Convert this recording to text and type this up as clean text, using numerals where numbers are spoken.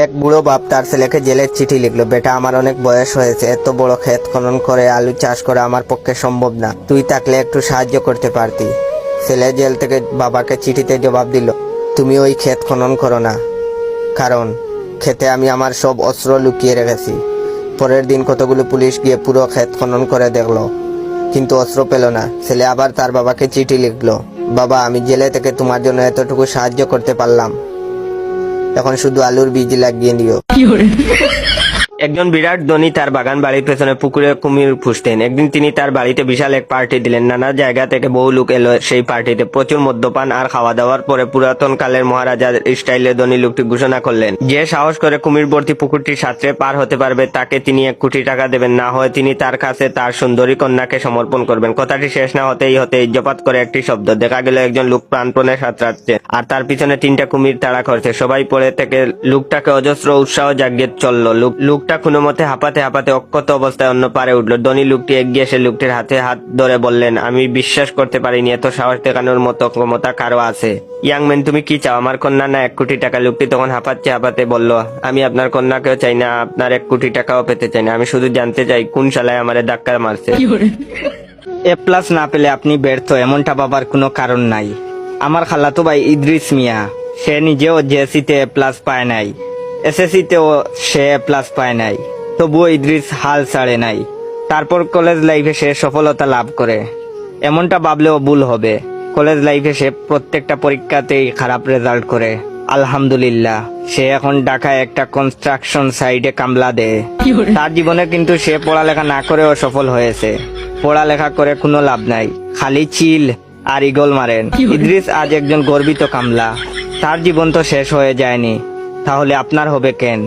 এক বুড়ো বাপ তার ছেলেকে জেলের চিঠি লিখলো, বেটা আমার অনেক বয়স হয়েছে, এত বড় ক্ষেত খনন করে আলু চাষ করা আমার পক্ষে সম্ভব না, তুই থাকলে একটু সাহায্য করতে পারতি। ছেলে জেল থেকে বাবাকে চিঠিতে জবাব দিল, তুমি ওই ক্ষেত খনন করো না, কারণ ক্ষেতে আমি আমার সব অস্ত্র লুকিয়ে রেখেছি। পরের দিন কতগুলো পুলিশ গিয়ে পুরো ক্ষেত খনন করে দেখলো, কিন্তু অস্ত্র পেল না। ছেলে আবার তার বাবাকে চিঠি লিখলো, বাবা আমি জেলে থেকে তোমার জন্য এতটুকু সাহায্য করতে পারলাম, এখন শুধু আলুর বীজ লাগিয়ে দিও। একজন বিরাট ধনী তার বাগান বাড়ির পেছনে পুকুরে কুমির পুষতেন। একদিন তিনি তার বাড়িতে বিশাল এক পার্টি দিলেন। নানা জায়গা থেকে বহু লোক এলো সেই পার্টিতে। প্রচুর মদ্যপান আর খাওয়া দাওয়ার পরে পুরাতন কালের মহারাজার স্টাইলে ধনী লোকটি ঘোষণা করলেন, যে সাহস করে কুমির ভর্তি পুকুরটি সাঁতরে পার হতে পারবে তাকে তিনি 1 কোটি টাকা দেবেন, না হয় তিনি তার কাছে তার সুন্দরী কন্যাকে সমর্পণ করবেন। কথাটি শেষ না হতেই ইজ্জপাত করে একটি শব্দ। দেখা গেল একজন লোক প্রাণপণে সাঁতরাচ্ছে আর তার পিছনে 3টা কুমির তাড়া করছে। সবাই পড়ে থেকে লোকটাকে অজস্র উৎসাহ জাগিয়ে চলল। লোকটা কোনো মতে হাঁপাতে হাঁপাতে অক্ষত অবস্থায় অন্য পারে উঠল। ধনী লোকটি এগিয়ে এসে লোকটির হাতে হাত ধরে বললেন, আমি বিশ্বাস করতে পারিনি এত সাহস দেখানোর মতো ক্ষমতা কারো আছে। ইয়াংম্যান তুমি কি চাও, আমার কন্যা না 1 কোটি টাকা? লোকটি তখন হাঁপাতে হাঁপাতে বলল, আমি আপনার কন্যাকেও চাই না, আপনার 1 কোটি টাকাও পেতে চাই না, আমি শুধু জানতে চাই কোন শালায় আমারে ধাক্কা মারছে। A+ না পেলে আপনি ব্যর্থ এমনটা ভাবার কোনো কারণ নাই। আমার খালাতো ভাই ইদ্রিস মিয়া, সে নিজেও জেএসসিতে A+ পায় নাই, এসএসসিতেও সে A+ পায় নাই, তবুও ইদ্রিস হাল ছাড়ে নাই। তারপর কলেজ লাইফে সে সফলতা লাভ করে। এমনটা ভাবলেও ভুল হবে, কলেজ লাইফে সে প্রত্যেকটা পরীক্ষাতেই খারাপ রেজাল্ট করে। আলহামদুলিল্লাহ সে এখন ঢাকায় একটা কনস্ট্রাকশন সাইটে কামলা দেয়। তার জীবনে কিন্তু সে পড়ালেখা না করেও সফল হয়েছে। পড়ালেখা করে কোনো লাভ নাই, খালি চিল আর ইগল মারেন। ইদ্রিস আজ একজন গর্বিত কামলা, তার জীবন তো শেষ হয়ে যায়নি, তাহলে আপনার হবে কেন?